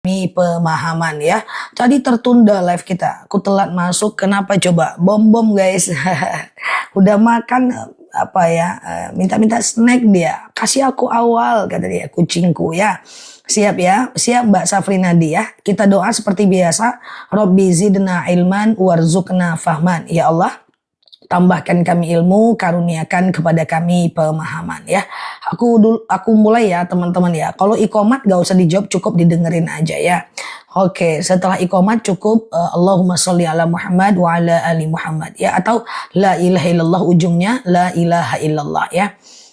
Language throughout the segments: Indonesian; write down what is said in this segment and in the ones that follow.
pemahaman ya. Tadi tertunda live kita. Aku telat masuk. Kenapa coba? Bom guys. Udah makan apa ya? Minta-minta snack dia. Kasih aku awal kata dia, kucingku ya. Siap ya, siap Mbak Safrina ya. Kita doa seperti biasa. Robbi zidna ilman warzuqna fahman. Ya Allah, tambahkan kami ilmu, karuniakan kepada kami pemahaman ya. Aku mulai ya teman-teman ya. Kalau iqomat gak usah dijawab, cukup didengerin aja ya. Oke, setelah iqomat cukup Allahumma sholli ala Muhammad wa ala ali Muhammad ya, atau la ilaha illallah, ujungnya la ilaha illallah ya.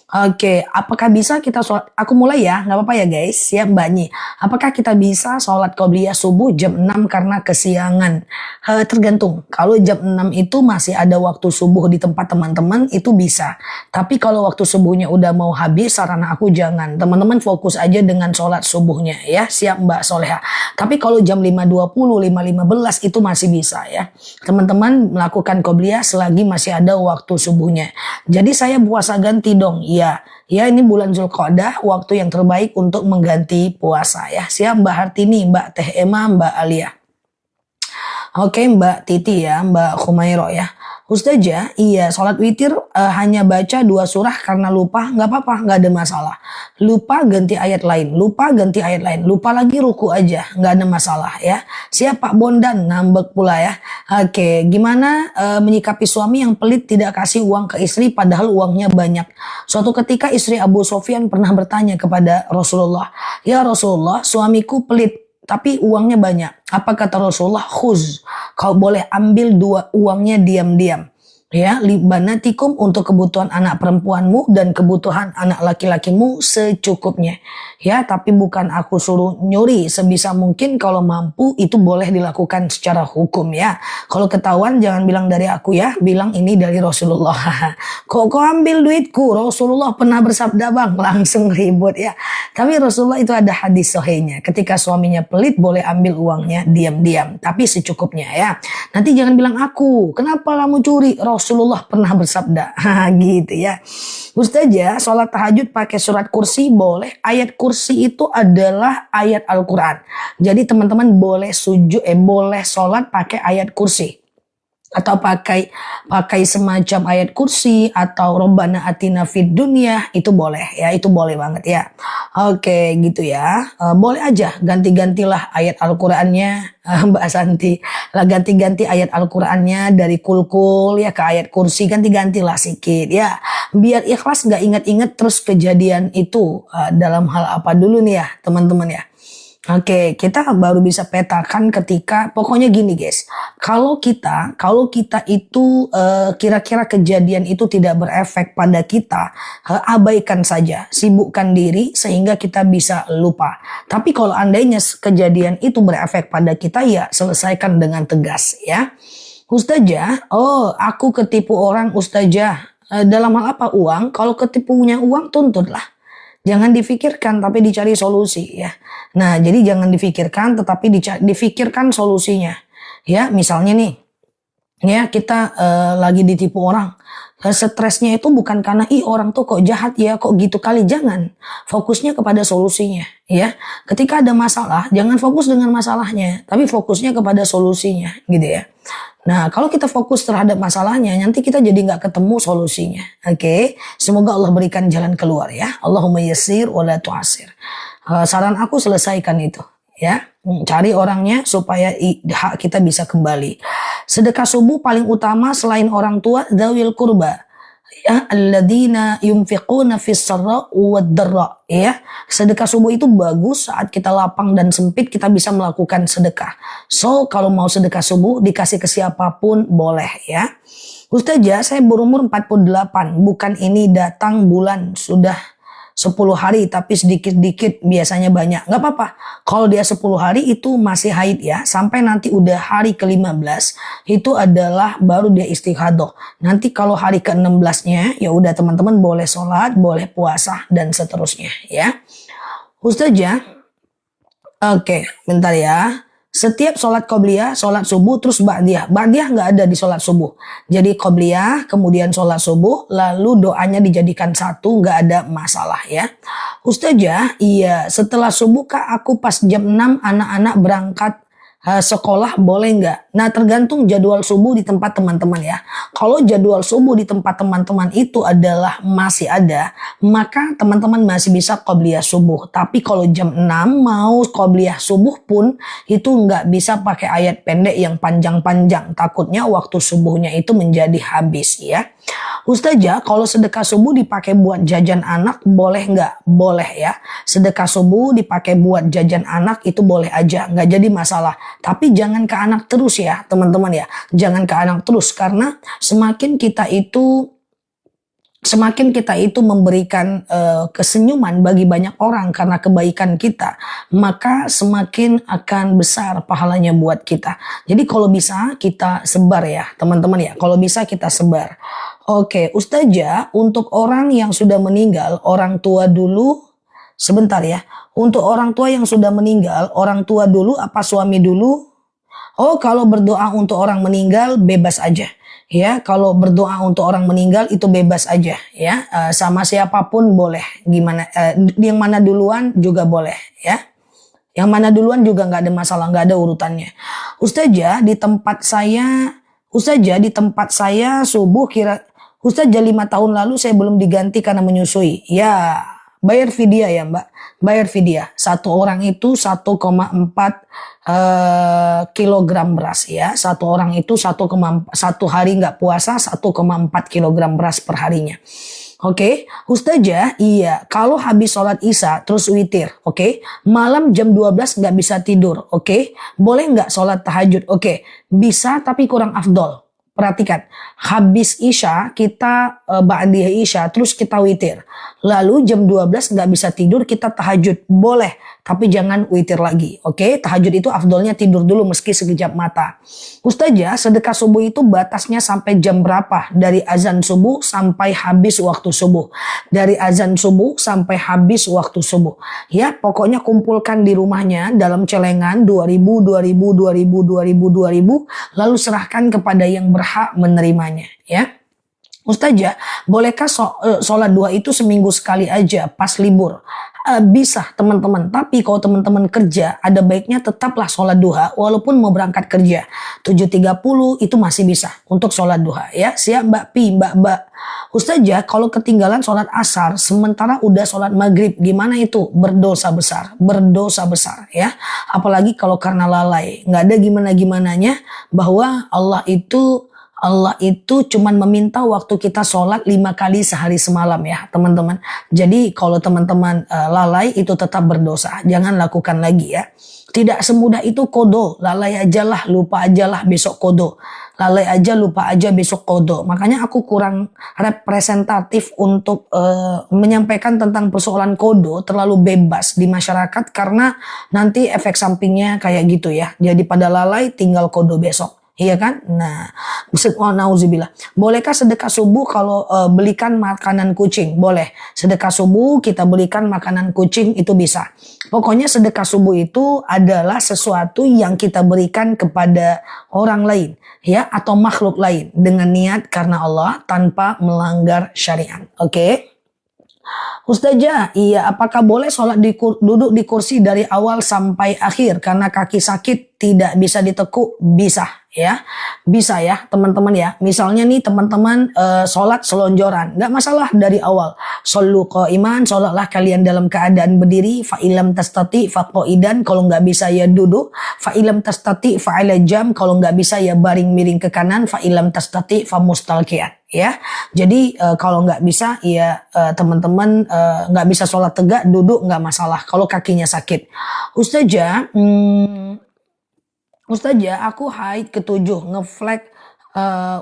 Oke, apakah bisa kita sholat? Aku mulai ya, nggak apa-apa ya guys. Siap Mbak Nyi. Apakah kita bisa sholat qobliyah subuh jam 6 karena kesiangan? Tergantung. Kalau jam 6 itu masih ada waktu subuh di tempat teman-teman, itu bisa. Tapi kalau waktu subuhnya udah mau habis, saran aku jangan. Teman-teman fokus aja dengan sholat subuhnya ya. Siap Mbak Soleha. Tapi kalau jam 5.20, 5.15 itu masih bisa ya. Teman-teman melakukan qobliyah selagi masih ada waktu subuhnya. Jadi saya puasa ganti dong. Ya ini bulan Zulqa'dah, waktu yang terbaik untuk mengganti puasa ya. Siap Mbak Hartini, Mbak Teh Ema, Mbak Alia. Oke Mbak Titi ya, Mbak Khumairo ya. Ustazah, iya sholat witir hanya baca 2 surah karena lupa, nggak apa-apa, nggak ada masalah. Lupa ganti ayat lain, lupa ganti ayat lain, lupa lagi ruku aja, nggak ada masalah ya. Siap Pak Bondan, ngambek pula ya. Oke, gimana menyikapi suami yang pelit tidak kasih uang ke istri padahal uangnya banyak? Suatu ketika istri Abu Sofyan pernah bertanya kepada Rasulullah, ya Rasulullah, suamiku pelit tapi uangnya banyak. Apa kata Rasulullah? Khuz, kau boleh ambil 2 uangnya diam-diam. Ya, libanatikum, untuk kebutuhan anak perempuanmu dan kebutuhan anak laki-lakimu secukupnya. Ya, tapi bukan aku suruh nyuri, sebisa mungkin kalau mampu itu boleh dilakukan secara hukum ya. Kalau ketahuan jangan bilang dari aku ya, bilang ini dari Rasulullah. Kok kau ambil duitku? Rasulullah pernah bersabda bang, langsung ribut ya. Tapi Rasulullah itu ada hadis sahihnya. Ketika suaminya pelit boleh ambil uangnya diam-diam, tapi secukupnya ya. Nanti jangan bilang aku, kenapa kamu curi? Rasulullah pernah bersabda. Gitu ya. Ustazah, sholat tahajud pakai surat kursi boleh. Ayat kursi itu adalah ayat Al-Quran. Jadi teman-teman boleh boleh sholat pakai ayat kursi. Atau pakai semacam ayat kursi atau Rabbana atina fid dunya, itu boleh ya, itu boleh banget ya. Oke gitu ya, boleh aja ganti-gantilah ayat Al-Qurannya. Mbak Santi lah, ganti-ganti ayat Al-Qurannya dari kulkul ya ke ayat kursi, ganti-gantilah sedikit ya, biar ikhlas, nggak ingat-ingat terus kejadian itu dalam hal apa dulu nih ya teman-teman ya. Oke, kita baru bisa petakan ketika, pokoknya gini guys, kalau kita itu kira-kira kejadian itu tidak berefek pada kita, abaikan saja, sibukkan diri sehingga kita bisa lupa. Tapi kalau andainya kejadian itu berefek pada kita, ya selesaikan dengan tegas ya. Ustazah, oh aku ketipu orang Ustazah, dalam hal apa? Uang. Kalau ketipunya uang, tuntutlah. Jangan difikirkan tapi dicari solusi ya. Nah, jadi jangan difikirkan tetapi difikirkan solusinya. Ya, misalnya nih, ya kita lagi ditipu orang. Stresnya itu bukan karena orang tuh kok jahat ya, kok gitu kali, jangan. Fokusnya kepada solusinya ya. Ketika ada masalah, jangan fokus dengan masalahnya, tapi fokusnya kepada solusinya gitu ya. Nah, kalau kita fokus terhadap masalahnya, nanti kita jadi nggak ketemu solusinya. Oke, semoga Allah berikan jalan keluar ya. Allahumma yassir wa la tu'assir. Saran aku selesaikan itu ya. Cari orangnya supaya hak kita bisa kembali. Sedekah subuh paling utama selain orang tua, dzawil qurba. Ya, alladzina yunfiquna fis sarra wad dharra ya. Sedekah subuh itu bagus saat kita lapang dan sempit, kita bisa melakukan sedekah. So, kalau mau sedekah subuh dikasih ke siapapun boleh ya. Ustazah, saya berumur 48, bukan ini datang bulan sudah 10 hari tapi sedikit-sedikit biasanya banyak. Nggak apa-apa. Kalau dia 10 hari itu masih haid ya. Sampai nanti udah hari ke-15 itu adalah baru dia istighadah. Nanti kalau hari ke-16-nya ya udah teman-teman boleh sholat, boleh puasa dan seterusnya ya. Ustazah, oke, bentar ya. Setiap sholat qobliyah, sholat subuh, terus ba'diyah. Ba'diyah nggak ada di sholat subuh. Jadi qobliyah, kemudian sholat subuh, lalu doanya dijadikan satu, nggak ada masalah ya. Ustazah, iya setelah subuh kak aku pas jam 6 anak-anak berangkat sekolah boleh nggak? Nah tergantung jadwal subuh di tempat teman-teman ya. Kalau jadwal subuh di tempat teman-teman itu adalah masih ada, maka teman-teman masih bisa qobliyah subuh. Tapi kalau jam 6 mau qobliyah subuh pun itu nggak bisa pakai ayat pendek yang panjang-panjang. Takutnya waktu subuhnya itu menjadi habis ya. Ustazah, kalau sedekah subuh dipakai buat jajan anak boleh nggak? Boleh ya. Sedekah subuh dipakai buat jajan anak itu boleh aja, nggak jadi masalah. Tapi jangan ke anak terus ya teman-teman ya. Jangan ke anak terus karena semakin kita itu memberikan kesenyuman bagi banyak orang karena kebaikan kita, maka semakin akan besar pahalanya buat kita. Jadi kalau bisa kita sebar ya teman-teman ya. Kalau bisa kita sebar. Oke, Ustazah, untuk orang yang sudah meninggal, orang tua dulu, sebentar ya. Untuk orang tua yang sudah meninggal, orang tua dulu apa suami dulu? Oh, kalau berdoa untuk orang meninggal bebas aja. Ya, kalau berdoa untuk orang meninggal itu bebas aja ya. Sama siapapun boleh. Yang mana duluan juga boleh ya. Yang mana duluan juga nggak ada masalah, nggak ada urutannya. Ustazah, di tempat saya subuh Ustazah 5 tahun lalu saya belum diganti karena menyusui. Ya, bayar fidyah ya Mbak. Bayar fidyah. Satu orang itu 1,4 kilogram beras ya. Satu orang itu 1 hari nggak puasa 1,4 kilogram beras per harinya. Oke, Ustazah, iya. Kalau habis sholat isya terus witir, oke. Malam jam 12 nggak bisa tidur, oke. Boleh nggak sholat tahajud, oke. Bisa tapi kurang afdol. Perhatikan, habis isya kita ba'diyah isya terus kita witir. Lalu jam 12 nggak bisa tidur kita tahajud. Boleh, tapi jangan witir lagi. Oke, tahajud itu afdolnya tidur dulu meski sekejap mata. Ustazah, sedekah subuh itu batasnya sampai jam berapa? Dari azan subuh sampai habis waktu subuh. Dari azan subuh sampai habis waktu subuh. Ya, pokoknya kumpulkan di rumahnya dalam celengan 2000, 2000, 2000, 2000, 2000. Lalu serahkan kepada yang berhak menerimanya. Ya. Ustazah, bolehkah sholat duha itu seminggu sekali aja pas libur? Bisa teman-teman, tapi kalau teman-teman kerja ada baiknya tetaplah sholat duha walaupun mau berangkat kerja 7.30 itu masih bisa untuk sholat duha ya. Siap Mbak Pi, Mbak. Ustazah, kalau ketinggalan sholat asar sementara udah sholat maghrib gimana itu? Berdosa besar ya. Apalagi kalau karena lalai, nggak ada gimana-gimananya bahwa Allah itu cuman meminta waktu kita sholat 5 kali sehari semalam ya teman-teman. Jadi kalau teman-teman lalai itu tetap berdosa. Jangan lakukan lagi ya. Tidak semudah itu kodo. Lalai aja lah, lupa aja lah besok kodo. Lalai aja, lupa aja besok kodo. Makanya aku kurang representatif untuk menyampaikan tentang persoalan kodo terlalu bebas di masyarakat. Karena nanti efek sampingnya kayak gitu ya. Jadi pada lalai tinggal kodo besok. Iya kan? Nah, nauzubillah. Bolehkah sedekah subuh kalau belikan makanan kucing? Boleh. Sedekah subuh kita belikan makanan kucing itu bisa. Pokoknya sedekah subuh itu adalah sesuatu yang kita berikan kepada orang lain ya atau makhluk lain dengan niat karena Allah tanpa melanggar syariat. Oke? Ustazah, iya apakah boleh sholat duduk di kursi dari awal sampai akhir karena kaki sakit tidak bisa ditekuk? Bisa ya teman-teman ya. Misalnya nih teman-teman sholat selonjoran, nggak masalah dari awal. Shollu qa'iman, sholatlah kalian dalam keadaan berdiri. Fa'ilam tastati faqo'idan, kalau nggak bisa ya duduk. Fa'ilam tastati fa'ala jam, kalau nggak bisa ya baring miring ke kanan. Fa'ilam tastati famustalqiyan. Ya, jadi kalau nggak bisa ya teman-teman nggak bisa sholat tegak duduk nggak masalah kalau kakinya sakit. Ustazah, aku haid ke-7 ngeflek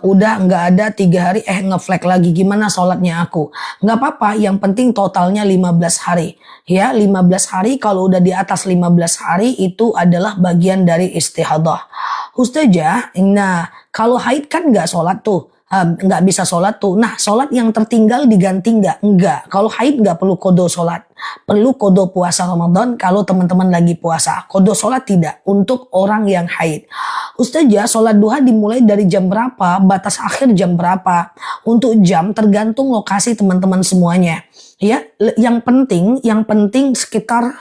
udah nggak ada 3 hari ngeflek lagi gimana sholatnya aku? Nggak apa-apa, yang penting totalnya 15 hari. Ya 15 hari kalau udah di atas 15 hari itu adalah bagian dari istihadah. Ustazah, nah kalau haid kan nggak sholat tuh. nggak bisa sholat tuh. Nah, sholat yang tertinggal diganti nggak? Enggak. Kalau haid nggak perlu kodo sholat. Perlu kodo puasa Ramadan kalau teman-teman lagi puasa. Kodo sholat tidak untuk orang yang haid. Ustazah, sholat duha dimulai dari jam berapa? Batas akhir jam berapa? Untuk jam tergantung lokasi teman-teman semuanya. Ya, yang penting sekitar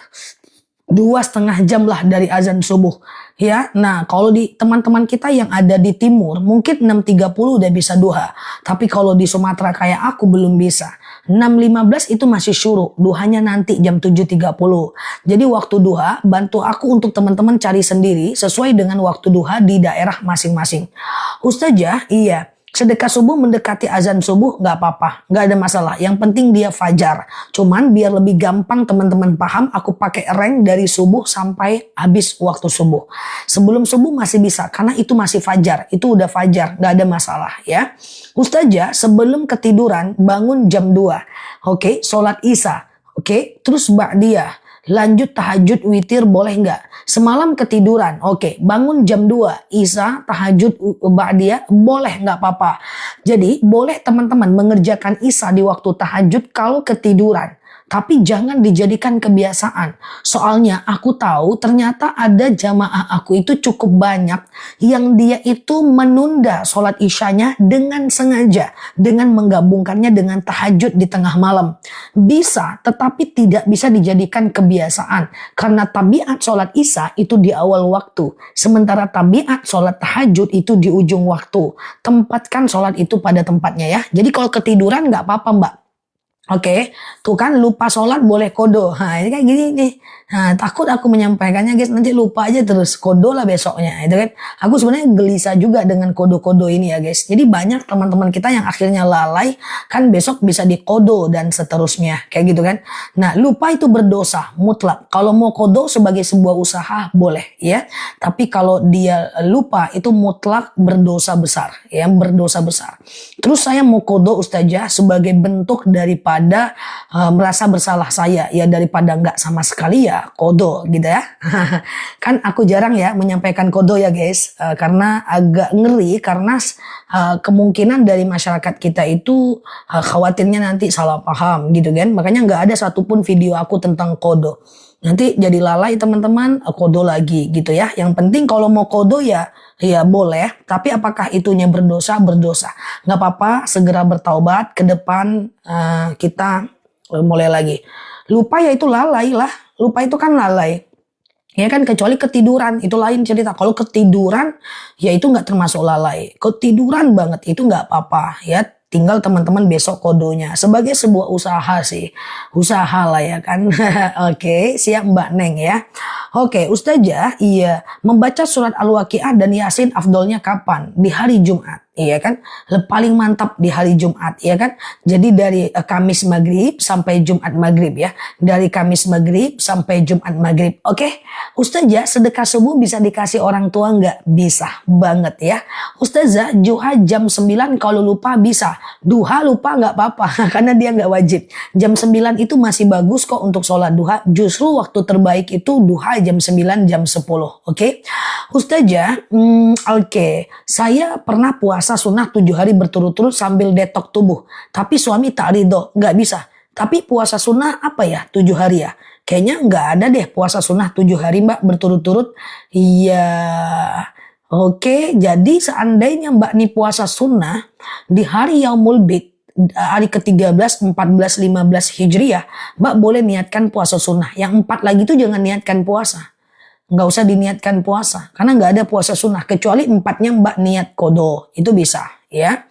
2,5 jam lah dari azan subuh. Ya, nah kalau di teman-teman kita yang ada di timur mungkin 6.30 udah bisa duha. Tapi kalau di Sumatera kayak aku belum bisa. 6.15 itu masih syuruk, duhanya nanti jam 7.30. Jadi waktu duha bantu aku untuk teman-teman cari sendiri sesuai dengan waktu duha di daerah masing-masing. Ustazah, iya. Sedekah subuh mendekati azan subuh nggak apa-apa, nggak ada masalah. Yang penting dia fajar. Cuman biar lebih gampang teman-teman paham, aku pakai rank dari subuh sampai habis waktu subuh. Sebelum subuh masih bisa, karena itu masih fajar. Itu udah fajar, nggak ada masalah ya. Ustazah, sebelum ketiduran bangun jam 2. Oke, sholat isya. Oke, terus ba'diyah. Lanjut tahajud witir boleh nggak? Semalam ketiduran, oke, bangun jam 2, isya, tahajud ba'diyah boleh nggak apa-apa. Jadi boleh teman-teman mengerjakan isya di waktu tahajud kalau ketiduran. Tapi jangan dijadikan kebiasaan. Soalnya aku tahu ternyata ada jamaah aku itu cukup banyak yang dia itu menunda sholat isyanya dengan sengaja. Dengan menggabungkannya dengan tahajud di tengah malam. Bisa, tetapi tidak bisa dijadikan kebiasaan. Karena tabiat sholat isya itu di awal waktu. Sementara tabiat sholat tahajud itu di ujung waktu. Tempatkan sholat itu pada tempatnya ya. Jadi kalau ketiduran nggak apa-apa mbak. Oke, tuh kan lupa sholat boleh kodo. Nah, ini kayak gini nih. Nah, takut aku menyampaikannya guys, nanti lupa aja terus kodo lah besoknya, itu kan. Aku sebenarnya gelisah juga dengan kodo-kodo ini ya guys. Jadi banyak teman-teman kita yang akhirnya lalai, kan besok bisa dikodo dan seterusnya, kayak gitu kan. Nah, lupa itu berdosa mutlak. Kalau mau kodo sebagai sebuah usaha boleh ya. Tapi kalau dia lupa itu mutlak berdosa besar, ya berdosa besar. Terus saya mau kodo Ustazah sebagai bentuk daripada merasa bersalah saya ya, daripada nggak sama sekali ya kodo gitu ya. Kan aku jarang ya menyampaikan kodo ya guys, karena agak ngeri karena kemungkinan dari masyarakat kita itu khawatirnya nanti salah paham gitu kan. Makanya nggak ada satupun video aku tentang kodo. Nanti jadi lalai teman-teman, kodo lagi gitu ya. Yang penting kalau mau kodo ya boleh, tapi apakah itunya berdosa? Berdosa. Nggak apa-apa, segera bertaubat, ke depan kita mulai lagi. Lupa ya itu lalai lah, lupa itu kan lalai. Ya kan, kecuali ketiduran, itu lain cerita. Kalau ketiduran, ya itu nggak termasuk lalai. Ketiduran banget, itu nggak apa-apa ya. Tinggal teman-teman besok kodonya. Sebagai sebuah usaha sih. Usaha lah ya kan. Oke, siap Mbak Neng ya. Oke, Ustazah, iya. Membaca surat Al-Waqiah dan Yasin afdolnya kapan? Di hari Jumat. Iya kan, paling mantap di hari Jumat, ya kan. Jadi dari Kamis maghrib sampai Jumat maghrib ya, dari Kamis maghrib sampai Jumat maghrib. Oke, Ustazah, sedekah subuh bisa dikasih orang tua nggak? Bisa banget ya. Ustazah, duha jam 9 kalau lupa bisa. Duha lupa nggak apa-apa karena dia nggak wajib. Jam 9 itu masih bagus kok untuk sholat duha. Justru waktu terbaik itu duha jam 9, jam 10. Oke, Ustazah, oke. Saya pernah puasa sunnah 7 hari berturut-turut sambil detok tubuh. Tapi suami tak ridho, nggak bisa. Tapi puasa sunnah apa ya 7 hari ya? Kayaknya nggak ada deh puasa sunnah 7 hari mbak berturut-turut. Iya. Oke, jadi seandainya mbak nih puasa sunnah di hari Yaumul Bid, hari ke-13, 14, 15 Hijriah, mbak boleh niatkan puasa sunnah. Yang 4 lagi tuh jangan niatkan puasa. Nggak usah diniatkan puasa karena nggak ada puasa sunnah kecuali 4-nya mbak niat kodo, itu bisa ya.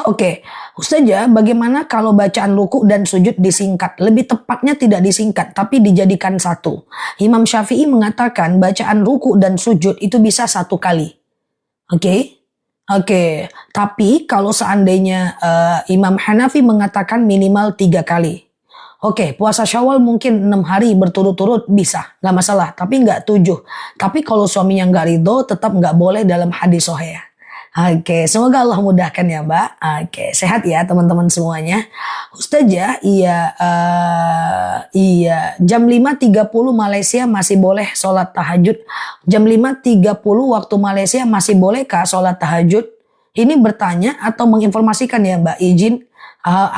Oke, Ustazah, bagaimana kalau bacaan ruku dan sujud disingkat? Lebih tepatnya tidak disingkat tapi dijadikan satu. Imam Syafi'i mengatakan bacaan ruku dan sujud itu bisa 1 kali. Oke, tapi kalau seandainya Imam Hanafi mengatakan minimal 3 kali. Oke, puasa Syawal mungkin 6 hari berturut-turut bisa, nggak masalah. Tapi nggak 7. Tapi kalau suaminya nggak ridho, tetap nggak boleh dalam hadis sahih. Oke, semoga Allah mudahkan ya Mbak. Oke, sehat ya teman-teman semuanya. Ustazah, iya, jam 5.30 Malaysia masih boleh sholat tahajud. Jam 5.30 waktu Malaysia masih bolehkah sholat tahajud? Ini bertanya atau menginformasikan ya Mbak, izin.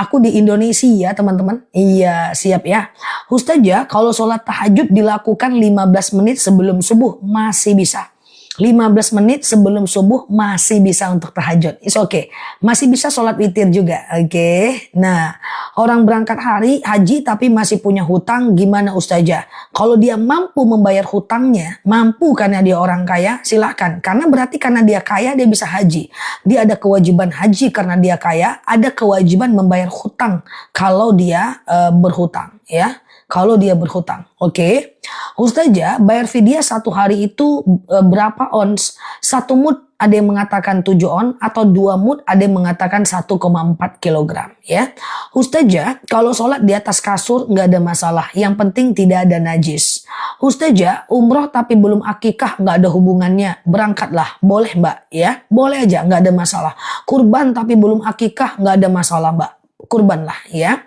Aku di Indonesia ya teman-teman. Iya siap ya. Ustazah, kalau sholat tahajud dilakukan 15 menit sebelum subuh masih bisa. 15 menit sebelum subuh masih bisa untuk tahajud. It's okay. Masih bisa sholat witir juga. Oke. Nah, orang berangkat haji tapi masih punya hutang, gimana Ustazah? Kalau dia mampu membayar hutangnya, mampu karena dia orang kaya, silahkan. Karena berarti karena dia kaya dia bisa haji. Dia ada kewajiban haji karena dia kaya, ada kewajiban membayar hutang kalau dia berhutang ya. Kalau dia berhutang, oke. Ustazah, bayar fidyah satu hari itu berapa ons? Satu mud ada yang mengatakan 7 on atau 2 mud ada yang mengatakan 1,4 kilogram ya. Ustazah, kalau sholat di atas kasur nggak ada masalah. Yang penting tidak ada najis. Ustazah, umroh tapi belum akikah nggak ada hubungannya. Berangkatlah, boleh Mbak ya. Boleh aja, nggak ada masalah. Kurban tapi belum akikah nggak ada masalah Mbak. Kurbanlah ya.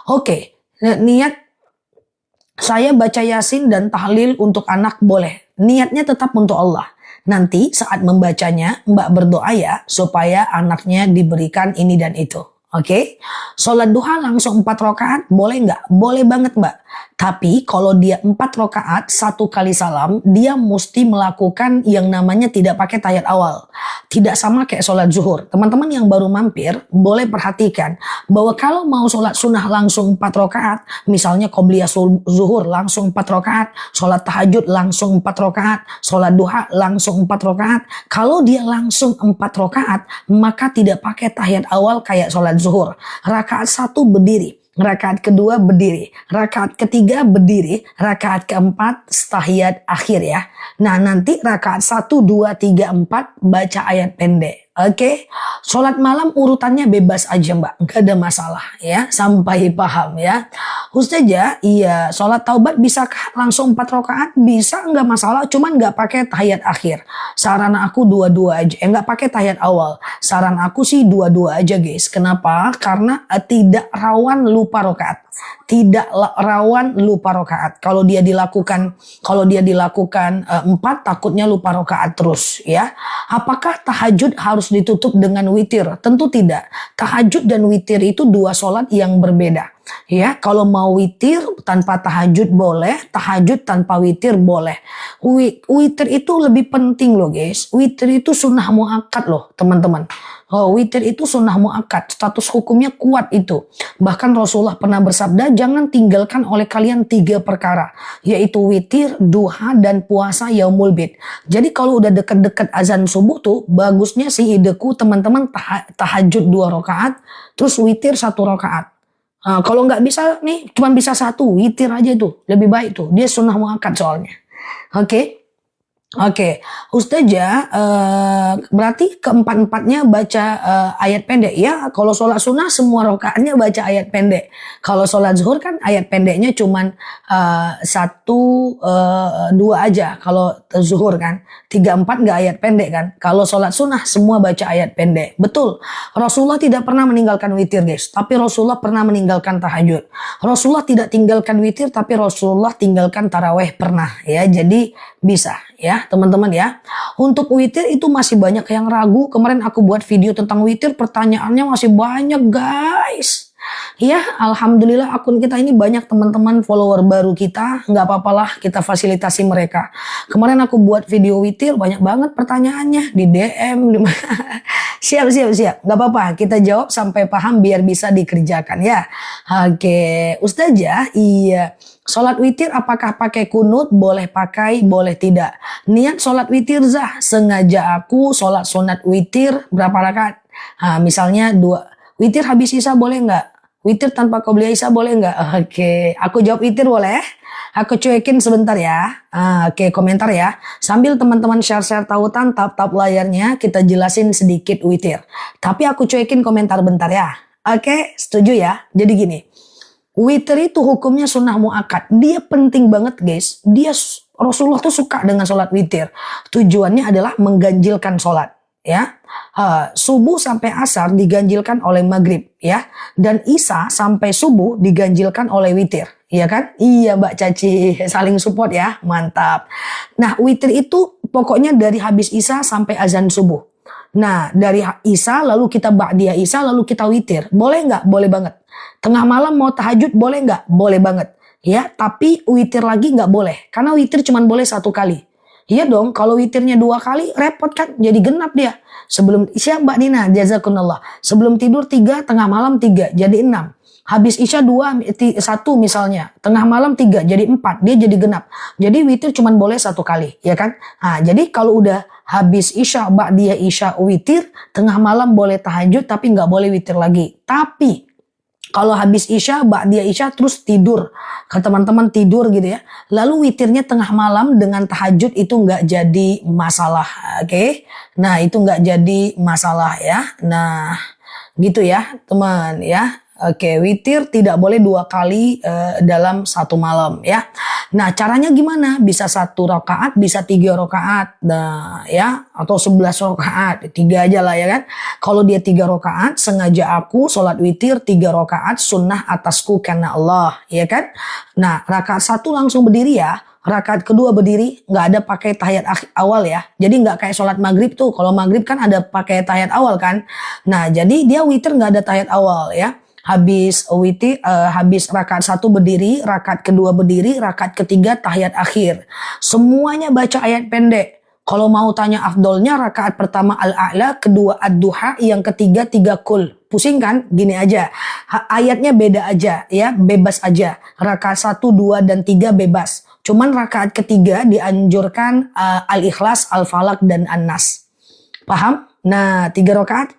Oke, niat saya baca Yasin dan tahlil untuk anak boleh. Niatnya tetap untuk Allah. Nanti saat membacanya Mbak berdoa ya supaya anaknya diberikan ini dan itu. Oke, sholat duha langsung 4 rakaat boleh nggak? Boleh banget Mbak. Tapi kalau dia 4 rakaat 1 kali salam, dia mesti melakukan yang namanya tidak pakai tahiyat awal. Tidak sama kayak sholat zuhur. Teman-teman yang baru mampir boleh perhatikan bahwa kalau mau sholat sunnah langsung 4 rakaat, misalnya qobliyah zuhur langsung 4 rakaat, sholat tahajud langsung 4 rakaat, sholat duha langsung 4 rakaat. Kalau dia langsung 4 rakaat, maka tidak pakai tahiyat awal kayak sholat zuhur. Rakaat 1 berdiri, rakaat kedua berdiri, rakaat ketiga berdiri, rakaat keempat tahiyat akhir ya. Nah nanti rakaat 1, 2, 3, 4 baca ayat pendek. Oke, sholat malam urutannya bebas aja Mbak, nggak ada masalah ya, sampai paham ya. Ustazah, iya sholat taubat bisakah langsung 4 rakaat? Bisa, nggak masalah, cuman nggak pakai tahiyat akhir. Saran aku dua-dua aja, nggak pakai tahiyat awal. Saran aku sih dua-dua aja guys. Kenapa? Karena tidak rawan lupa rakaat. Tidak rawan lupa rakaat. Kalau dia dilakukan 4 takutnya lupa rakaat terus ya. Apakah tahajud harus ditutup dengan witir? Tentu tidak. Tahajud dan witir itu 2 sholat yang berbeda. Ya, kalau mau witir tanpa tahajud boleh, tahajud tanpa witir boleh. Witir itu lebih penting loh guys. Witir itu sunnah muakkad loh teman-teman. Oh, witir itu sunnah muakkad, status hukumnya kuat itu. Bahkan Rasulullah pernah bersabda, jangan tinggalkan oleh kalian 3 perkara, yaitu witir, duha, dan puasa yaumul bid. Jadi kalau udah deket-deket azan subuh tuh, bagusnya sih ideku teman-teman tahajud 2 rakaat, terus witir 1 rakaat. Kalau nggak bisa nih, cuma bisa 1, witir aja tuh, lebih baik tuh. Dia sunnah muakkad soalnya. Oke. Ustazah, berarti keempat-empatnya baca ayat pendek ya. Kalau sholat sunnah semua rakaatnya baca ayat pendek. Kalau sholat zuhur kan ayat pendeknya cuman 1, 2 aja. Kalau zuhur kan 3, 4 nggak ayat pendek kan. Kalau sholat sunnah semua baca ayat pendek. Betul. Rasulullah tidak pernah meninggalkan witir guys, tapi Rasulullah pernah meninggalkan tahajud. Rasulullah tidak tinggalkan witir, tapi Rasulullah tinggalkan taraweh pernah ya. Jadi bisa ya teman-teman ya. Untuk witir itu masih banyak yang ragu. Kemarin aku buat video tentang witir, pertanyaannya masih banyak guys. Ya alhamdulillah akun kita ini banyak teman-teman follower baru kita. Nggak apa-apalah kita fasilitasi mereka. Kemarin aku buat video witir banyak banget pertanyaannya di DM. Siap. Nggak apa-apa, kita jawab sampai paham biar bisa dikerjakan ya. Oke, Ustazah, iya. Sholat witir apakah pakai kunut? Boleh pakai, boleh tidak. Niat sholat witir Zah, sengaja aku sholat sunat witir berapa rakaat? Misalnya 2. Witir habis isya boleh nggak? Witir tanpa qobliyah isya boleh nggak? Oke, aku jawab witir boleh. Aku cuekin sebentar ya. Oke, komentar ya. Sambil teman-teman share-share tautan, tap-tap layarnya, kita jelasin sedikit witir. Tapi aku cuekin komentar bentar ya. Oke, setuju ya? Jadi gini. Witir itu hukumnya sunnah muakkad. Dia penting banget guys. Rasulullah tuh suka dengan sholat witir. Tujuannya adalah mengganjilkan sholat. Ya, subuh sampai asar diganjilkan oleh maghrib ya. Dan isya sampai subuh diganjilkan oleh witir. Iya kan? Iya Mbak Caci. Saling support ya. Mantap. Nah witir itu pokoknya dari habis isya sampai azan subuh. Nah, dari Isya lalu kita ba'diyah Isya lalu kita witir. Boleh nggak? Boleh banget. Tengah malam mau tahajud boleh nggak? Boleh banget. Ya, tapi witir lagi nggak boleh. Karena witir cuma boleh 1 kali. Iya dong, kalau witirnya 2 kali repot kan? Jadi genap dia. Sebelum Isya Mbak Dina, jazakumullah. Sebelum tidur 3, tengah malam 3, jadi 6. Habis Isya 1 misalnya, tengah malam 3, jadi 4, dia jadi genap. Jadi witir cuma boleh 1 kali, ya kan? Nah, jadi kalau udah habis Isya, ba'diyah Isya witir, tengah malam boleh tahajud tapi nggak boleh witir lagi. Tapi kalau habis Isya, ba'diyah Isya terus tidur, ke teman-teman tidur gitu ya. Lalu witirnya tengah malam dengan tahajud itu nggak jadi masalah, oke? Nah, itu nggak jadi masalah ya. Nah, gitu ya teman ya. Oke, witir tidak boleh 2 kali dalam 1 malam ya. Nah, caranya gimana? Bisa 1 rakaat, bisa 3 rakaat. Nah, ya, atau 11 rakaat. 3 aja lah ya kan. Kalau dia 3 rakaat, sengaja aku sholat witir 3 rakaat sunnah atasku karena Allah, ya kan? Nah, rakaat 1 langsung berdiri ya. Rakaat kedua berdiri, nggak ada pakai tahiyat awal ya. Jadi nggak kayak sholat maghrib tuh. Kalau maghrib kan ada pakai tahiyat awal kan. Nah, jadi dia witir nggak ada tahiyat awal ya. Habis witir, habis rakaat 1 berdiri, rakaat kedua berdiri, rakaat ketiga tahiyat akhir. Semuanya baca ayat pendek. Kalau mau tanya afdolnya, rakaat pertama al-a'la, kedua ad-duha, yang ketiga 3 kul. Pusing kan? Gini aja. Ayatnya beda aja ya, bebas aja. Rakaat 1, 2, dan 3 bebas. Cuman rakaat ketiga dianjurkan al-ikhlas, al-falak, dan an-nas. Paham? Nah, 3 rakaat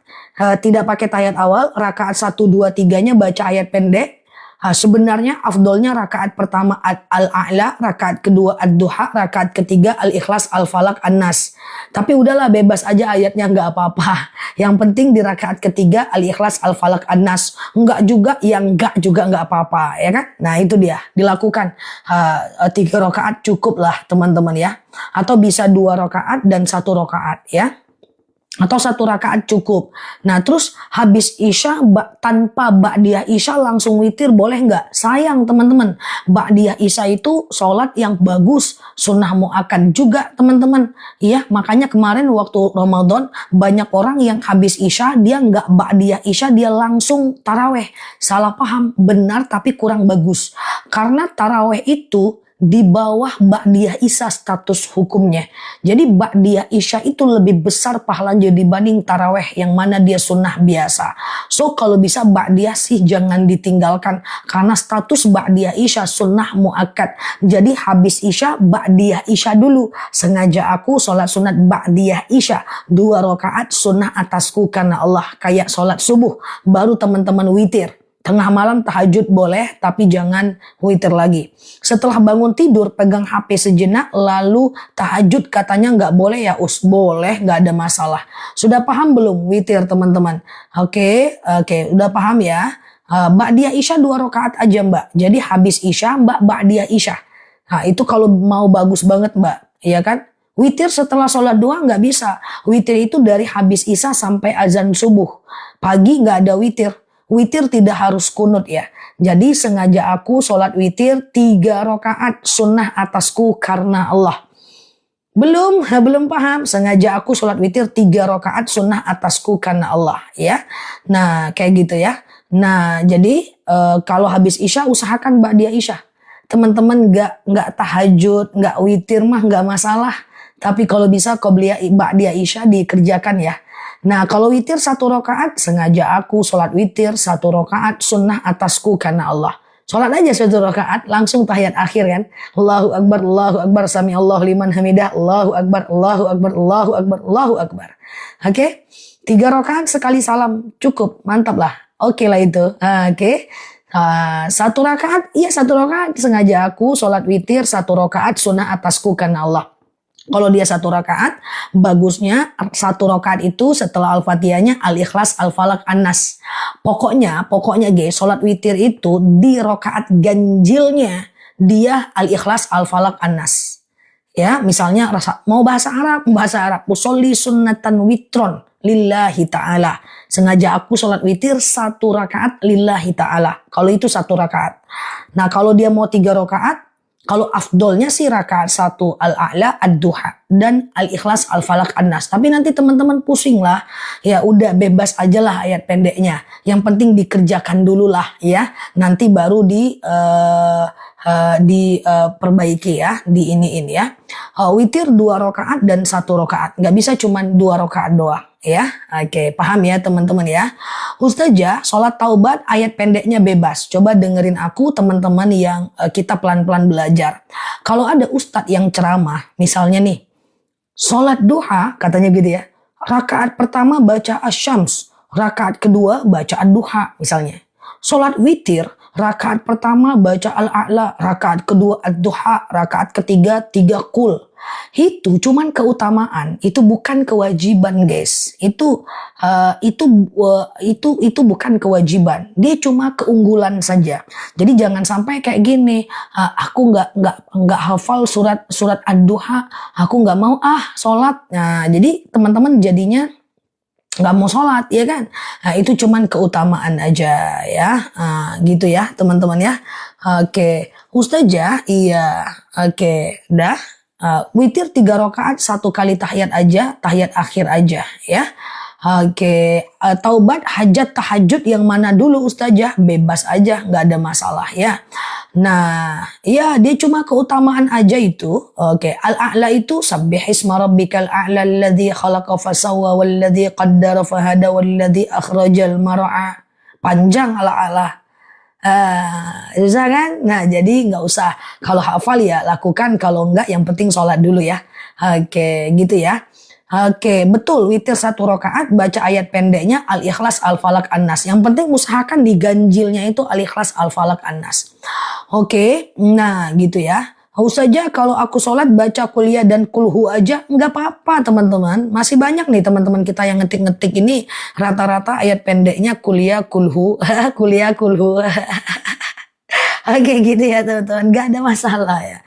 tidak pakai tahiyat awal, rakaat 1, 2, 3-nya baca ayat pendek. Sebenarnya afdolnya rakaat pertama al-a'la, rakaat kedua ad-duha, rakaat ketiga al-ikhlas, al-falak, an-nas. Tapi udahlah bebas aja ayatnya nggak apa-apa. Yang penting di rakaat ketiga al-ikhlas, al-falak, an-nas. Enggak juga, yang enggak juga nggak apa-apa ya kan. Nah itu dia, dilakukan 3 rakaat cukup lah teman-teman ya. Atau bisa 2 rakaat dan 1 rakaat ya. Atau 1 rakaat cukup. Nah terus habis Isya tanpa ba'diyah Isya langsung witir boleh nggak? Sayang teman-teman. Ba'diyah Isya itu sholat yang bagus. Sunnah mu'akkad juga teman-teman. Iya, makanya kemarin waktu Ramadan banyak orang yang habis Isya dia nggak ba'diyah Isya, dia langsung taraweh. Salah paham, benar tapi kurang bagus. Karena taraweh itu di bawah ba'diyah Isya status hukumnya. Jadi ba'diyah Isya itu lebih besar pahalanya dibanding taraweh yang mana dia sunnah biasa. So kalau bisa ba'diyah sih jangan ditinggalkan. Karena status ba'diyah Isya sunnah mu'akkad. Jadi habis Isya ba'diyah Isya dulu. Sengaja aku sholat sunat ba'diyah Isya. 2 rakaat sunnah atasku karena Allah. Kayak sholat subuh. Baru teman-teman witir. Tengah malam tahajud boleh, tapi jangan witir lagi. Setelah bangun tidur, pegang HP sejenak, lalu tahajud katanya nggak boleh ya Us? Boleh, nggak ada masalah. Sudah paham belum witir teman-teman? Oke, udah paham ya? Ba'diyah Isya 2 rakaat aja Mbak. Jadi habis Isya, Mbak ba'diyah Isya. Nah itu kalau mau bagus banget Mbak, iya kan? Witir setelah sholat duha nggak bisa. Witir itu dari habis Isya sampai azan subuh. Pagi nggak ada witir. Witir tidak harus kunut ya. Jadi sengaja aku sholat witir 3 rakaat sunnah atasku karena Allah. Belum paham. Sengaja aku sholat witir 3 rakaat sunnah atasku karena Allah ya. Nah kayak gitu ya. Nah jadi kalau habis Isya usahakan ba'diyah Isya. Teman-teman nggak tahajud, nggak witir mah nggak masalah. Tapi kalau bisa qobliyah ba'diyah Isya dikerjakan ya. Nah kalau witir 1 rakaat, sengaja aku sholat witir 1 rakaat sunnah atasku karena Allah. Sholat aja 1 rakaat, langsung tahiyat akhir kan. Allahu Akbar, sami Allahu liman hamidah, Allahu Akbar, Allahu Akbar, Allahu Akbar, Allahu Akbar. Oke, 3 rakaat sekali salam, cukup, mantap lah. Oke lah itu, oke. 1 rakaat, iya 1 rakaat, sengaja aku sholat witir 1 rakaat sunnah atasku karena Allah. Kalau dia 1 rakaat, bagusnya 1 rakaat itu setelah Al-Fatihahnya Al-Ikhlas, Al-Falak, An-Nas. Pokoknya guys, sholat witir itu di rakaat ganjilnya dia Al-Ikhlas, Al-Falak, An-Nas. Ya, misalnya mau bahasa Arab, usolli sunnatan witron lillahi ta'ala. Sengaja aku sholat witir 1 rakaat lillahi ta'ala. Kalau itu 1 rakaat. Nah kalau dia mau 3 rakaat, Kalau afdolnya sih rakaat 1 al-a'la ad-duha dan al-ikhlas al-falak an-nas. Tapi nanti teman-teman pusing lah. Ya udah bebas aja lah ayat pendeknya. Yang penting dikerjakan dulu lah ya. Nanti baru diperbaiki ya, di iniin ya. Witir 2 rakaat dan 1 rakaat. Nggak bisa cuman 2 rakaat doang ya. Oke, paham ya teman-teman ya. Ustazah, sholat taubat ayat pendeknya bebas. Coba dengerin aku teman-teman yang kita pelan-pelan belajar. Kalau ada ustadz yang ceramah, misalnya nih, sholat duha katanya gitu ya. Rakaat pertama baca asyams, rakaat kedua baca ad-duha misalnya. Sholat witir, rakaat pertama baca al-a'la, rakaat kedua ad-duha, rakaat ketiga 3 kul. Itu cuman keutamaan, itu bukan kewajiban guys. Itu bukan kewajiban. Dia cuma keunggulan saja. Jadi jangan sampai kayak gini, aku nggak hafal surat ad-duha, aku nggak mau sholat. Nah, jadi teman-teman jadinya nggak mau sholat ya kan. Nah, itu cuman keutamaan aja ya. Gitu ya teman-teman ya. Oke, Ustazah, iya. Oke, dah. Witir 3 rakaat 1 kali tahiyat aja, tahiyat akhir aja ya. Oke, taubat hajat tahajud yang mana dulu Ustazah? Bebas aja, nggak ada masalah ya. Nah, ya dia cuma keutamaan aja itu. Oke, al-a'la itu sabbihisma rabbikal a'la alladzi khalaqa fasawwa walladzi qaddara fahada walladzi akhrajal mar'a. Panjang al-a'la. Susah kan? Nah, jadi nggak usah. Kalau hafal ya lakukan, kalau enggak yang penting sholat dulu ya. Oke, gitu ya. Oke, betul. Witir 1 rakaat baca ayat pendeknya al-ikhlas al-falak an-nas. Yang penting usahakan diganjilnya itu al-ikhlas al-falak an-nas. Oke, nah gitu ya. Saja kalau aku sholat baca kuliah dan kulhu aja nggak apa-apa teman-teman. Masih banyak nih teman-teman kita yang ngetik-ngetik ini rata-rata ayat pendeknya kuliah kulhu, kuliah kulhu. Oke gitu ya teman-teman, nggak ada masalah ya.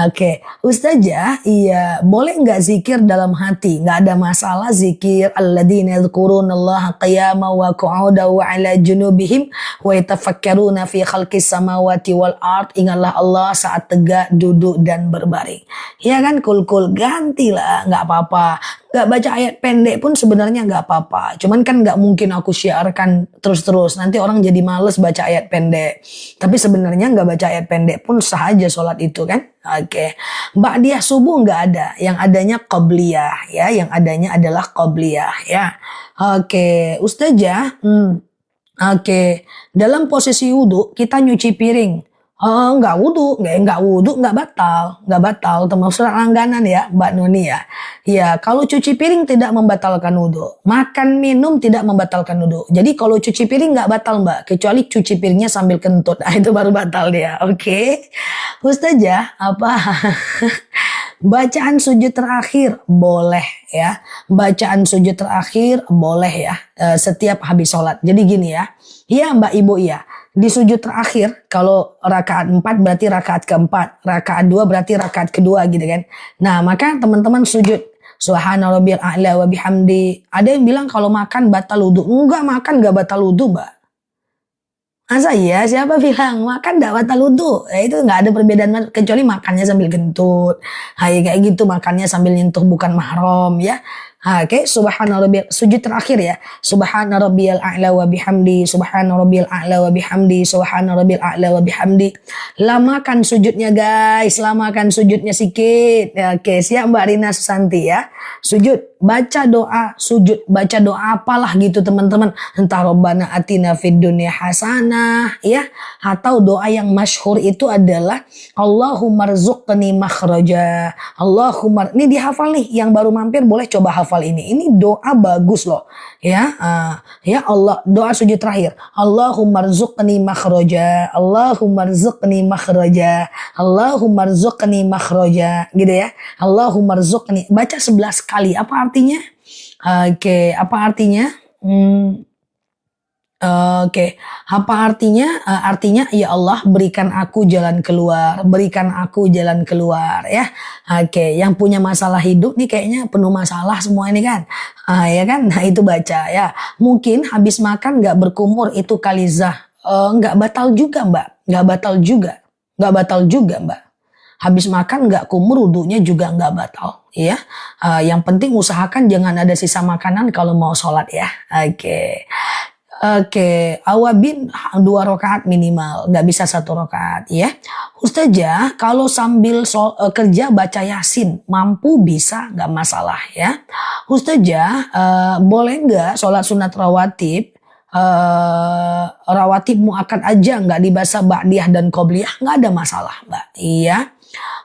Oke, Ustazah, iya boleh nggak zikir dalam hati? Nggak ada masalah zikir alladzina yadhkurunallaha qiyaman wa qu'udan wa 'ala junubihim wa yatafakkaruna fi khalqis samawati wal ard. Ingatlah Allah saat tegak, duduk dan berbaring. Ya kan, kul-kul gantilah, nggak apa-apa. Nggak baca ayat pendek pun sebenarnya nggak apa-apa. Cuman kan nggak mungkin aku syiarkan terus-terus. Nanti orang jadi males baca ayat pendek. Tapi sebenarnya nggak baca ayat pendek pun sah aja sholat itu kan. Oke. Ba'diyah subuh nggak ada. Yang adanya qobliyah ya. Yang adanya adalah qobliyah ya. Oke. Ustazah. Oke. Dalam posisi wudhu kita nyuci piring. Nggak wudhu, nggak batal, termasuk langganan ya, Mbak Noni ya. Ya, kalau cuci piring tidak membatalkan wudhu, makan minum tidak membatalkan wudhu. Jadi kalau cuci piring nggak batal Mbak, kecuali cuci piringnya sambil kentut, nah itu baru batal dia. Oke, Ustazah, apa? Bacaan sujud terakhir boleh ya, bacaan sujud terakhir boleh ya, setiap habis sholat. Jadi gini ya, iya Mbak Ibu ya. Di sujud terakhir, kalau rakaat 4 berarti rakaat keempat, rakaat 2 berarti rakaat kedua gitu kan. Nah, maka teman-teman sujud Subhana rabbiyal a'la wa bihamdi. Ada yang bilang kalau makan batal wudu. Enggak, makan enggak batal wudu, Mbak. Masa iya? Siapa bilang makan enggak batal wudu? Itu enggak ada perbedaan kecuali makannya sambil kentut. Kayak gitu, makannya sambil nyentuh bukan mahram ya. Oke, subhana rabbiyal, sujud terakhir ya. Subhana rabbiyal a'la wa bihamdi, subhana rabbiyal a'la wa bihamdi, subhana rabbiyal a'la wa bihamdi. Lamakan sujudnya guys, lamakan sujudnya sikit. Oke, siap Mbak Rina Susanti ya. Sujud, baca doa, sujud, baca doa apalah gitu teman-teman. Entah Rabbana atina fid dunya hasanah ya, atau doa yang masyhur itu adalah Allahumma rzuqni makhraja. Allahumma, ini dihafal nih, yang baru mampir boleh coba hafal ini. Ini doa bagus loh. Ya, ya Allah, doa sujud terakhir. Allahumma rzuqni makhraja. Allahumma rzuqni makhraja. Allahumma rzuqni makhraja. Gitu ya. Allahumma rzuqni. Baca 11 kali. Apa artinya? Oke, apa artinya? Oke, apa artinya? Artinya ya Allah berikan aku jalan keluar, berikan aku jalan keluar ya. Oke, yang punya masalah hidup nih kayaknya penuh masalah semua ini kan, ya kan? Nah itu baca ya. Mungkin habis makan nggak berkumur itu kalizah, nggak batal juga Mbak, nggak batal juga Mbak. Habis makan nggak kumur, wudunya juga nggak batal. Ya, yang penting usahakan jangan ada sisa makanan kalau mau sholat ya. Oke. Oke, awabin 2 rakaat minimal, nggak bisa 1 rakaat ya. Ustazah, kalau sambil kerja baca Yasin, mampu bisa nggak masalah ya. Ustazah, boleh nggak sholat sunat rawatib? Rawatib muakkad aja nggak dibaca ba'diyah dan qobliyah, nggak ada masalah mbak. Iya.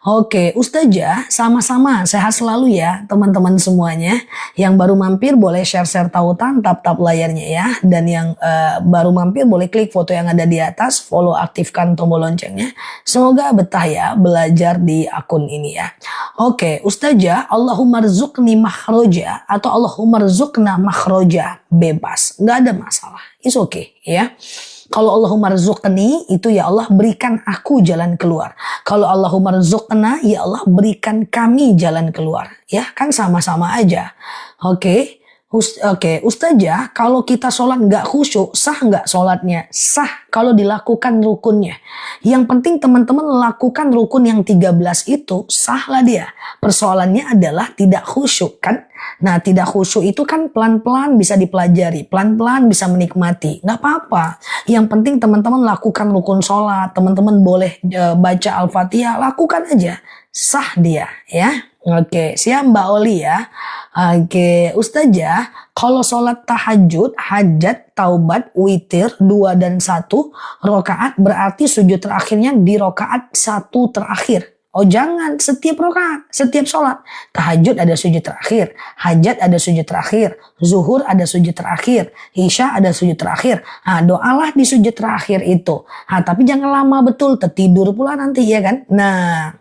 Oke, Ustazah, sama-sama sehat selalu ya teman-teman semuanya. Yang baru mampir boleh share-share tautan, tap-tap layarnya ya. Dan yang baru mampir boleh klik foto yang ada di atas, follow, aktifkan tombol loncengnya. Semoga betah ya belajar di akun ini ya. Oke, Ustazah, Allahumma rzuqni makhroja atau Allahumma rzuqna makhroja, bebas, nggak ada masalah. It's okay ya. Kalau Allahumma rzuqni itu ya Allah berikan aku jalan keluar. Kalau Allahumma rzuqna ya Allah berikan kami jalan keluar. Ya kan sama-sama aja. Oke. Oke, Ustazah, kalau kita sholat nggak khusyuk, sah nggak sholatnya? Sah kalau dilakukan rukunnya. Yang penting teman-teman lakukan rukun yang 13 itu, sah lah dia. Persoalannya adalah tidak khusyuk kan? Nah, tidak khusyuk itu kan pelan-pelan bisa dipelajari, pelan-pelan bisa menikmati. Nggak apa-apa. Yang penting teman-teman lakukan rukun sholat, teman-teman boleh baca Al-Fatihah, lakukan aja. Sah dia ya. Oke, siap Mbak Oli ya. Oke, Ustazah, kalau sholat tahajud, hajat, taubat, witir, 2 dan 1 rakaat berarti sujud terakhirnya di rakaat 1 terakhir. Oh jangan, setiap rakaat, setiap sholat. Tahajud ada sujud terakhir, hajat ada sujud terakhir, zuhur ada sujud terakhir, isya ada sujud terakhir. Nah, doalah di sujud terakhir itu. Nah, tapi jangan lama betul, tertidur pula nanti ya kan. Nah,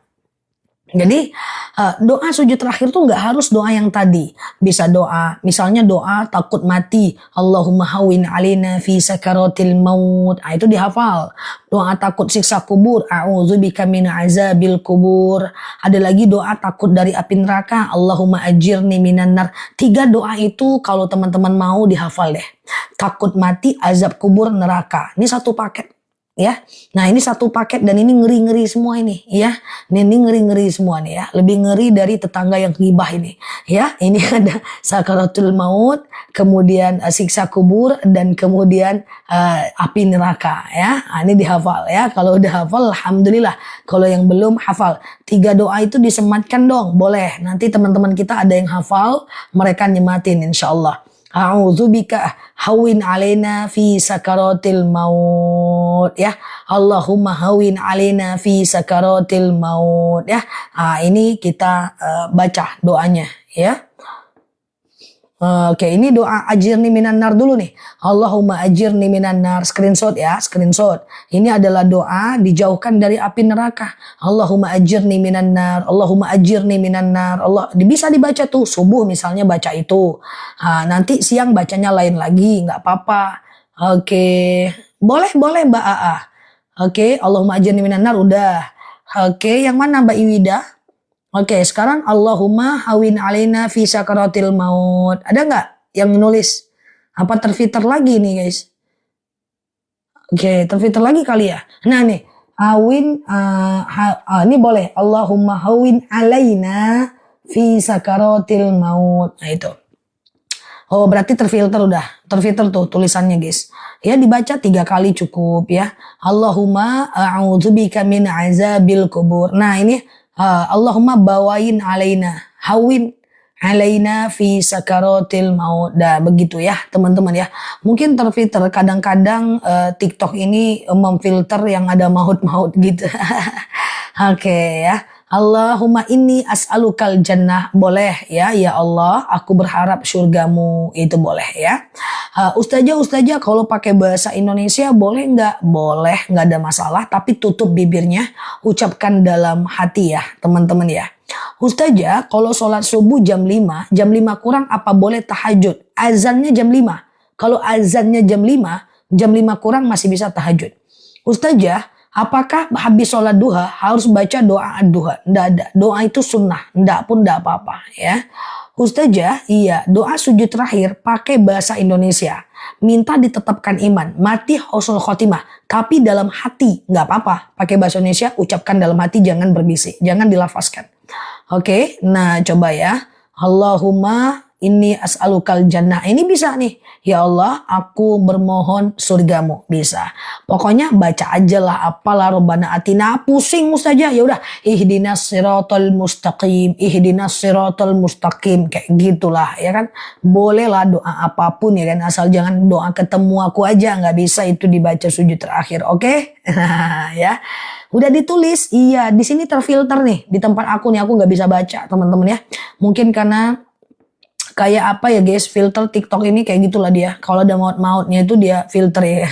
jadi doa sujud terakhir tuh nggak harus doa yang tadi. Bisa doa, misalnya doa takut mati. Allahumma hawin alina fi sakaratil maut. Nah, itu dihafal. Doa takut siksa kubur. A'udzubika min azabil kubur. Ada lagi doa takut dari api neraka. Allahumma ajirni minan nar. 3 doa itu kalau teman-teman mau dihafal deh. Takut mati, azab kubur, neraka. Ini satu paket. Ya, nah ini satu paket dan ini ngeri-ngeri semua ini, ya. Ini ngeri-ngeri semua nih ya, lebih ngeri dari tetangga yang ghibah ini, ya. Ini ada sakaratul maut, kemudian siksa kubur dan kemudian api neraka, ya. Nah, ini dihafal ya. Kalau udah hafal, alhamdulillah. Kalau yang belum hafal, 3 doa itu disematkan dong, boleh. Nanti teman-teman kita ada yang hafal, mereka nyematin insyaallah. A'udzubika hawin alaina fi sakaratil maut ya. Allahumma hawin alaina fi sakaratil maut ya. Nah, ini kita baca doanya ya. Oke, ini doa ajirni minan nar dulu nih. Allahumma ajirni minan nar. Screenshot ya, screenshot. Ini adalah doa dijauhkan dari api neraka. Allahumma ajirni minan nar. Allahumma ajirni minan nar. Allah bisa dibaca tuh subuh misalnya baca itu. Nanti siang bacanya lain lagi, nggak apa-apa. Oke, boleh Mbak AA. Oke, Allahumma ajirni minan nar udah. Oke, yang mana Mbak Iwida? Oke, sekarang Allahumma hawin alaina fi sakaratil maut. Ada nggak yang nulis? Apa terfilter lagi nih guys? Oke, terfilter lagi kali ya. Nah nih, hawin, ini boleh. Allahumma hawin alaina fi sakaratil maut. Nah itu. Oh berarti terfilter udah. Terfilter tuh tulisannya guys. Ya dibaca 3 kali cukup ya. Allahumma a'udzubika min azabil kubur. Nah ini. Allahumma bawain alaina, hawin alaina fi sakaratil maut. Dah begitu ya teman-teman ya. Mungkin terfilter kadang-kadang TikTok ini memfilter yang ada maut-maut gitu. Oke ya. Allahumma inni as'alukal jannah, boleh ya. Ya Allah, aku berharap surgamu, itu boleh ya. Ustazah kalau pakai bahasa Indonesia boleh nggak? Boleh, nggak ada masalah. Tapi tutup bibirnya, ucapkan dalam hati ya teman-teman ya. Ustazah kalau sholat subuh jam 5 kurang apa boleh tahajud? Azannya jam 5. Kalau azannya jam 5 kurang masih bisa tahajud. Ustazah Apakah habis sholat duha harus baca doa duha? Nggak ada. Doa itu sunnah. Nggak pun nggak apa-apa ya. Ustazah, iya doa sujud terakhir pakai bahasa Indonesia. Minta ditetapkan iman, mati husnul khotimah. Tapi dalam hati, nggak apa-apa. Pakai bahasa Indonesia, ucapkan dalam hati, jangan berbisik. Jangan dilafazkan. Oke, nah coba ya. Allahumma inni as'alukal jannah. Ini bisa nih. Ya Allah, aku bermohon surgamu. Bisa. Pokoknya baca aja lah. Apalah Rabbana atina. Pusing saja. Ya udah. Ihdinas siratal mustaqim. Ihdinas siratal mustaqim. Kayak gitulah. Ya kan. Boleh lah doa apapun ya kan. Asal jangan doa ketemu aku aja. Nggak bisa itu dibaca sujud terakhir. Oke? Ya. Udah ditulis. Iya. Di sini terfilter nih. Di tempat aku nih. Aku nggak bisa baca teman-teman ya. Mungkin karena kayak apa ya guys, filter TikTok ini kayak gitulah dia. Kalau ada maut-mautnya itu dia filter ya.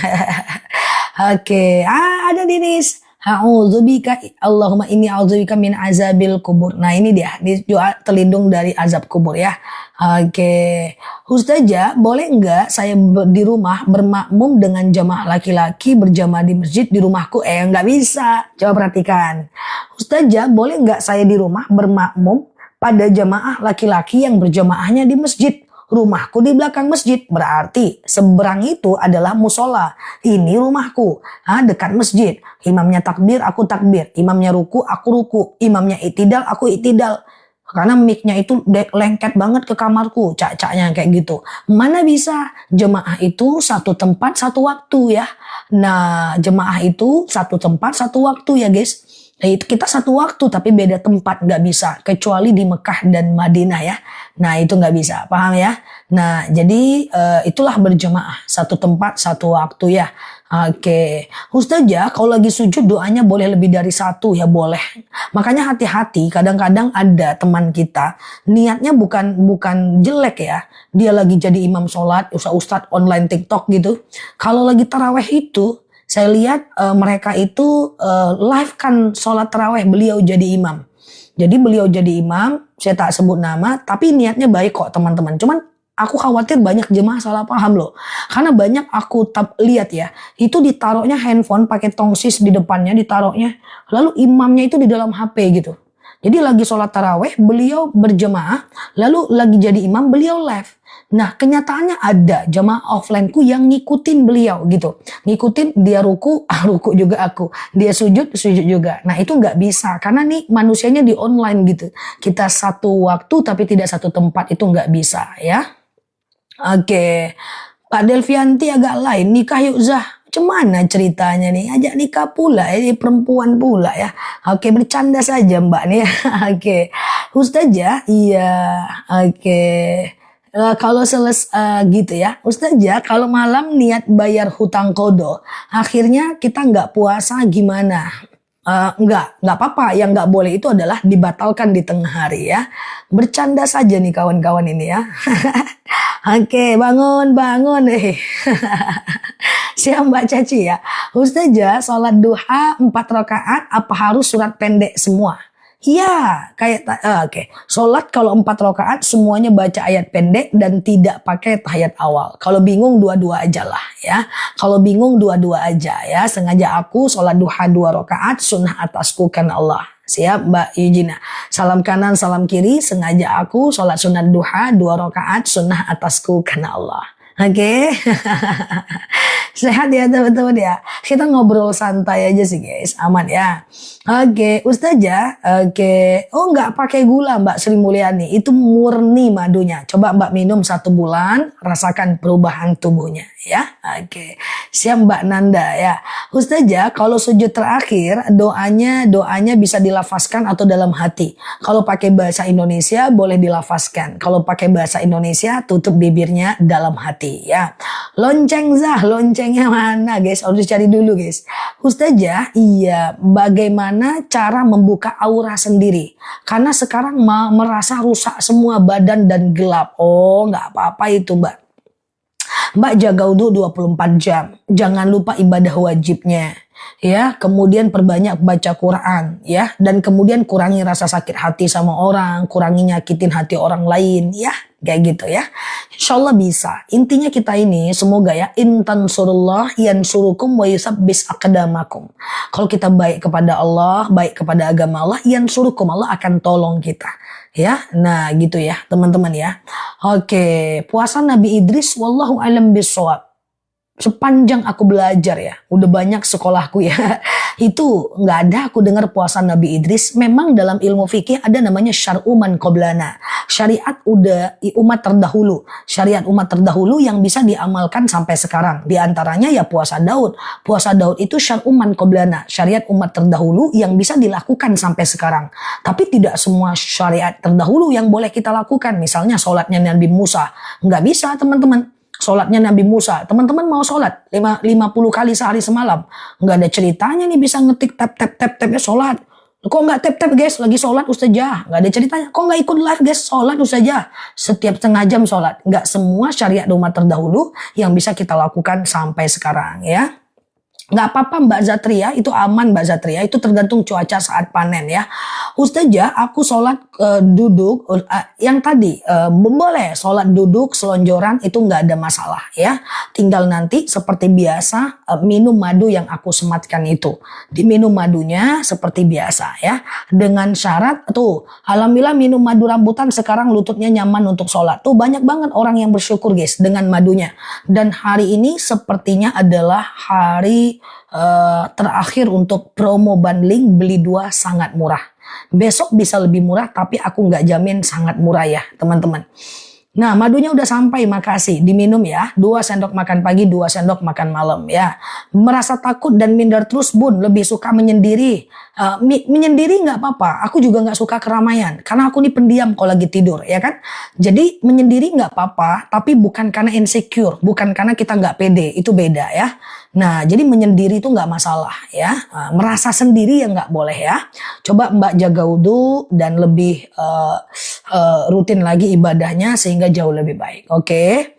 Oke, ada Dinis. A'udzubika Allahumma inni a'udzubika min azabil kubur. Nah ini dia, doa terlindung dari azab kubur ya. Oke, Ustazah boleh enggak saya di rumah bermakmum dengan jamaah laki-laki berjamaah di masjid di rumahku? Enggak bisa. Coba perhatikan. Ustazah boleh enggak saya di rumah bermakmum pada jamaah laki-laki yang berjamaahnya di masjid? Rumahku di belakang masjid. Berarti seberang itu adalah musola. Ini rumahku. Dekat masjid. Imamnya takbir, aku takbir. Imamnya ruku, aku ruku. Imamnya itidal, aku itidal. Karena mic-nya itu lengket banget ke kamarku. Cak-caknya kayak gitu. Mana bisa? Jemaah itu satu tempat, satu waktu ya. Nah, jemaah itu satu tempat, satu waktu ya guys. Kita satu waktu tapi beda tempat, nggak bisa kecuali di Mekah dan Madinah ya. Nah itu nggak bisa, paham ya? Nah jadi itulah berjemaah satu tempat satu waktu ya. Oke, Ustazah kalau lagi sujud doanya boleh lebih dari satu ya boleh. Makanya hati-hati, kadang-kadang ada teman kita niatnya bukan jelek ya. Dia lagi jadi imam sholat, ustadz online TikTok gitu. Kalau lagi taraweh itu saya lihat mereka itu live kan sholat taraweh, beliau jadi imam. Jadi beliau jadi imam, saya tak sebut nama, tapi niatnya baik kok teman-teman. Cuman aku khawatir banyak jemaah salah paham loh. Karena banyak aku lihat ya, itu ditaruhnya handphone pakai tongsis di depannya, ditaruhnya. Lalu imamnya itu di dalam HP gitu. Jadi lagi sholat taraweh, beliau berjemaah, lalu lagi jadi imam, beliau live. Nah kenyataannya ada jamaah offline-ku yang ngikutin beliau gitu. Ngikutin dia ruku, ruku juga aku. Dia sujud, sujud juga. Nah itu nggak bisa karena nih manusianya di online gitu. Kita satu waktu tapi tidak satu tempat, itu nggak bisa ya. Oke, Pak Delvianti agak lain. Nikah yuk Zah. Cemana ceritanya nih? Ajak nikah pula, ini perempuan pula ya. Oke, bercanda saja mbak nih ya. Oke, Ustazah, iya. Oke. Kalau gitu ya, Ustazah kalau malam niat bayar hutang kodo, akhirnya kita nggak puasa gimana? Nggak apa-apa. Yang nggak boleh itu adalah dibatalkan di tengah hari ya. Bercanda saja nih kawan-kawan ini ya. Oke, bangun. Siap Mbak Caci ya. Ustazah, sholat duha 4 rakaat apa harus surat pendek semua? Iya, oke. Sholat kalau 4 rakaat semuanya baca ayat pendek dan tidak pakai tahiyat awal. Kalau bingung dua-dua aja lah ya. Kalau bingung dua-dua aja ya. Sengaja aku sholat duha 2 rakaat sunnah atasku karena Allah. Siap Mbak Yujina. Salam kanan, salam kiri. Sengaja aku sholat sunnah duha 2 rakaat sunnah atasku karena Allah. Oke. Sehat ya teman-teman ya. Kita ngobrol santai aja sih guys. Aman ya. Oke, Ustazah. Oke. Oh nggak pakai gula Mbak Sri Mulyani. Itu murni madunya. Coba Mbak minum 1 bulan. Rasakan perubahan tubuhnya ya. Oke. Siap Mbak Nanda ya. Ustazah kalau sujud terakhir doanya bisa dilafazkan atau dalam hati. Kalau pakai bahasa Indonesia boleh dilafazkan. Kalau pakai bahasa Indonesia tutup bibirnya dalam hati ya. Lonceng Zah, loncengnya mana guys? Harus cari dulu guys. Ustazah, iya bagaimana cara membuka aura sendiri? Karena sekarang merasa rusak semua badan dan gelap. Oh nggak apa-apa itu Mbak. Mbak jaga wudhu 24 jam. Jangan lupa ibadah wajibnya. Ya, kemudian perbanyak baca Quran, ya, dan kemudian kurangi rasa sakit hati sama orang, kurangi nyakitin hati orang lain, ya, kayak gitu ya. Insya Allah bisa. Intinya kita ini semoga ya, intan surullah yansurukum wa yusabbis aqdamakum. Kalau kita baik kepada Allah, baik kepada agama Allah, yansurukum, Allah akan tolong kita. Ya, nah gitu ya teman-teman ya. Oke, puasa Nabi Idris, wallahu alam bisawab. Sepanjang aku belajar ya, udah banyak sekolahku ya, itu nggak ada aku dengar puasa Nabi Idris. Memang dalam ilmu fikih ada namanya syar'u man qoblana, syariat umat terdahulu, syariat umat terdahulu yang bisa diamalkan sampai sekarang. Di antaranya ya puasa Daud. Puasa Daud itu syar'u man qoblana, syariat umat terdahulu yang bisa dilakukan sampai sekarang. Tapi tidak semua syariat terdahulu yang boleh kita lakukan. Misalnya sholatnya Nabi Musa, nggak bisa teman-teman. Sholatnya Nabi Musa, teman-teman mau sholat 50 kali sehari semalam, nggak ada ceritanya nih bisa ngetik tap ya sholat. Kok nggak tap guys, lagi sholat ustazah, nggak ada ceritanya. Kok nggak ikut live guys, sholat ustazah, setiap setengah jam sholat. Nggak semua syariat umat terdahulu yang bisa kita lakukan sampai sekarang ya. Nggak apa-apa Mbak Zatria, itu aman Mbak Zatria, itu tergantung cuaca saat panen ya. Ustazah, aku sholat duduk, yang tadi boleh sholat duduk selonjoran, itu nggak ada masalah ya. Tinggal nanti seperti biasa minum madu yang aku sematkan itu. Diminum madunya seperti biasa ya. Dengan syarat tuh, alhamdulillah minum madu rambutan sekarang lututnya nyaman untuk sholat. Tuh banyak banget orang yang bersyukur guys dengan madunya. Dan hari ini sepertinya adalah hari terakhir untuk promo bundling beli 2 sangat murah. Besok bisa lebih murah tapi aku nggak jamin sangat murah ya teman-teman. Nah madunya udah sampai, makasih, diminum ya. 2 sendok makan pagi, 2 sendok makan malam ya. Merasa takut dan minder terus bun, lebih suka menyendiri. Menyendiri nggak apa-apa, aku juga nggak suka keramaian karena aku nih pendiam kalau lagi tidur ya kan. Jadi menyendiri nggak apa-apa, tapi bukan karena insecure, bukan karena kita nggak pede, itu beda ya. Nah jadi menyendiri itu nggak masalah ya. Merasa sendiri ya nggak boleh ya. Coba Mbak jaga wudhu dan lebih rutin lagi ibadahnya sehingga jauh lebih baik. Oke.